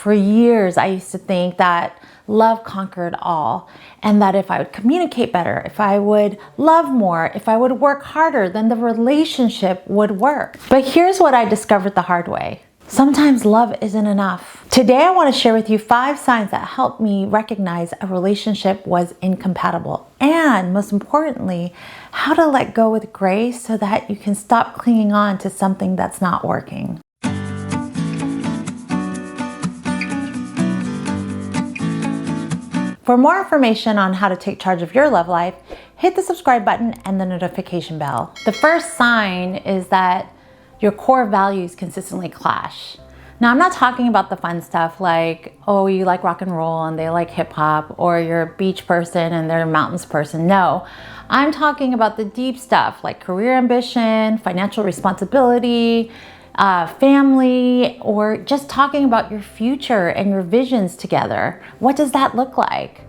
For years, I used to think that love conquered all, and that if I would communicate better, if I would love more, if I would work harder, then the relationship would work. But here's what I discovered the hard way. Sometimes love isn't enough. Today, I want to share with you 5 signs that helped me recognize a relationship was incompatible, and most importantly, how to let go with grace so that you can stop clinging on to something that's not working. For more information on how to take charge of your love life, hit the subscribe button and the notification bell. The first sign is that your core values consistently clash. Now, I'm not talking about the fun stuff like, oh, you like rock and roll and they like hip hop, or you're a beach person and they're a mountains person. No, I'm talking about the deep stuff like career ambition, financial responsibility, family, or just talking about your future and your visions together. What does that look like?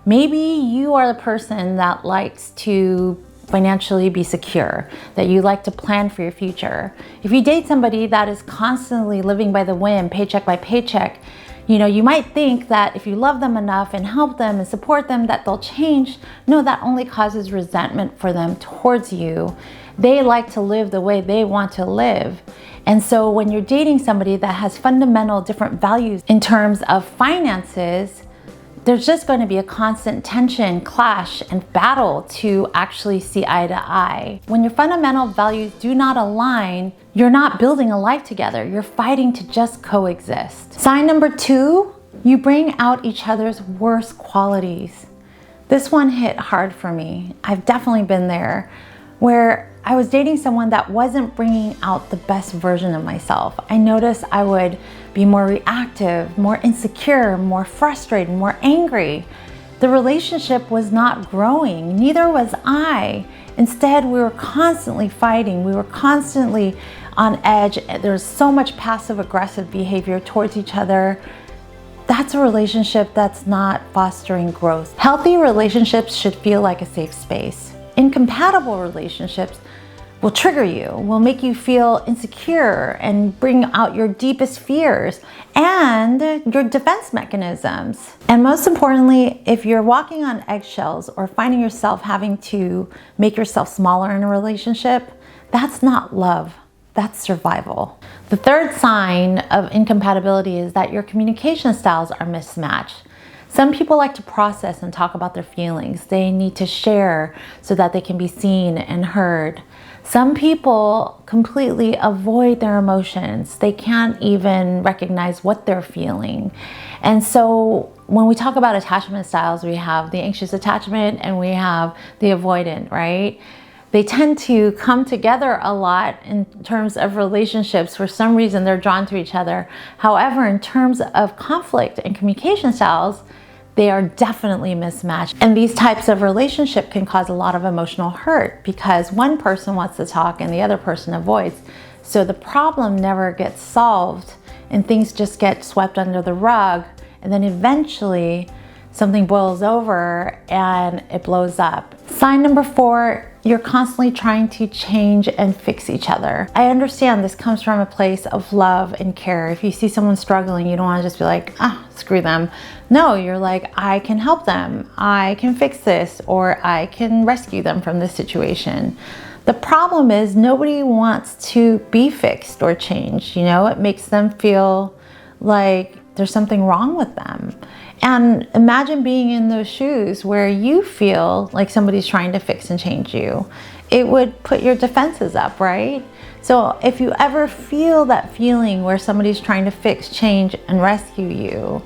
Maybe you are the person that likes to financially be secure, that you like to plan for your future. If you date somebody that is constantly living by the whim, paycheck by paycheck, you might think that if you love them enough and help them and support them, that they'll change. No, that only causes resentment for them towards you. They like to live the way they want to live. And so when you're dating somebody that has fundamental different values in terms of finances, there's just going to be a constant tension, clash, and battle to actually see eye to eye. When your fundamental values do not align, you're not building a life together. You're fighting to just coexist. Sign number 2, you bring out each other's worst qualities. This one hit hard for me. I've definitely been there, where I was dating someone that wasn't bringing out the best version of myself. I noticed I would be more reactive, more insecure, more frustrated, more angry. The relationship was not growing, neither was I. Instead, we were constantly fighting. We were constantly on edge. There was so much passive-aggressive behavior towards each other. That's a relationship that's not fostering growth. Healthy relationships should feel like a safe space. Incompatible relationships will trigger you, will make you feel insecure and bring out your deepest fears and your defense mechanisms. And most importantly, if you're walking on eggshells or finding yourself having to make yourself smaller in a relationship, that's not love, that's survival. The third sign of incompatibility is that your communication styles are mismatched. Some people like to process and talk about their feelings. They need to share so that they can be seen and heard. Some people completely avoid their emotions. They can't even recognize what they're feeling. And so when we talk about attachment styles, we have the anxious attachment and we have the avoidant, right? They tend to come together a lot in terms of relationships. For some reason, they're drawn to each other. However, in terms of conflict and communication styles, they are definitely mismatched. And these types of relationship can cause a lot of emotional hurt because one person wants to talk and the other person avoids. So the problem never gets solved and things just get swept under the rug. And then eventually something boils over and it blows up. Sign number 4, you're constantly trying to change and fix each other. I understand this comes from a place of love and care. If you see someone struggling, you don't want to just be like, screw them. No, you're like, I can help them. I can fix this, or I can rescue them from this situation. The problem is nobody wants to be fixed or changed. It makes them feel like there's something wrong with them. And imagine being in those shoes where you feel like somebody's trying to fix and change you. It would put your defenses up, right? So if you ever feel that feeling where somebody's trying to fix, change, and rescue you,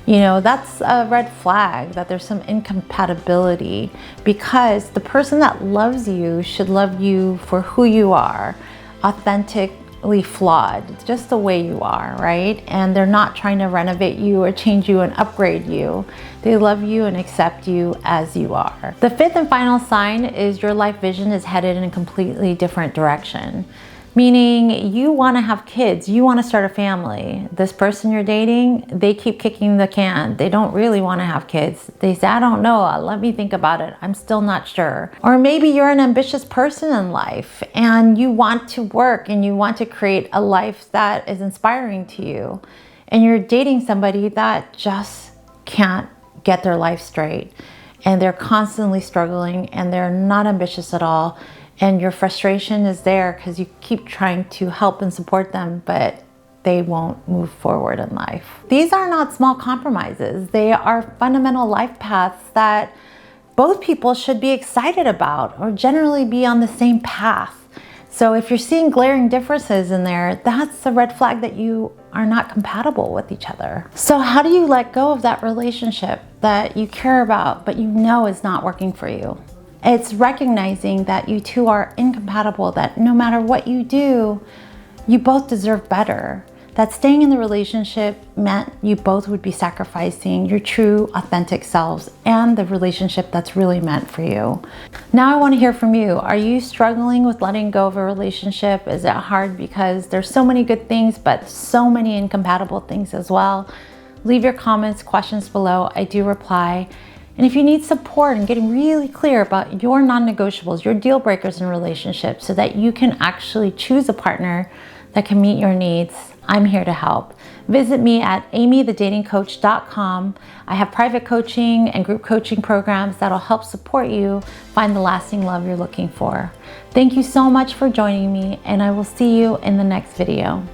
that's a red flag that there's some incompatibility, because the person that loves you should love you for who you are, authentically flawed, just the way you are, right? And they're not trying to renovate you or change you and upgrade you. They love you and accept you as you are. The 5th and final sign is your life vision is headed in a completely different direction. Meaning you want to have kids, you want to start a family. This person you're dating, they keep kicking the can. They don't really want to have kids. They say, I don't know, let me think about it. I'm still not sure. Or maybe you're an ambitious person in life and you want to work and you want to create a life that is inspiring to you. and you're dating somebody that just can't get their life straight, and they're constantly struggling, and they're not ambitious at all, and your frustration is there because you keep trying to help and support them, but they won't move forward in life. These are not small compromises. They are fundamental life paths that both people should be excited about or generally be on the same path. So if you're seeing glaring differences in there, that's a red flag that you are not compatible with each other. So how do you let go of that relationship that you care about but you know is not working for you? It's recognizing that you two are incompatible, that no matter what you do, you both deserve better. That staying in the relationship meant you both would be sacrificing your true, authentic selves and the relationship that's really meant for you. Now I want to hear from you. Are you struggling with letting go of a relationship? Is it hard because there's so many good things, but so many incompatible things as well? Leave your comments, questions below. I do reply. And if you need support in getting really clear about your non-negotiables, your deal breakers in relationships, so that you can actually choose a partner that can meet your needs, I'm here to help. Visit me at amythedatingcoach.com. I have private coaching and group coaching programs that'll help support you find the lasting love you're looking for. Thank you so much for joining me, and I will see you in the next video.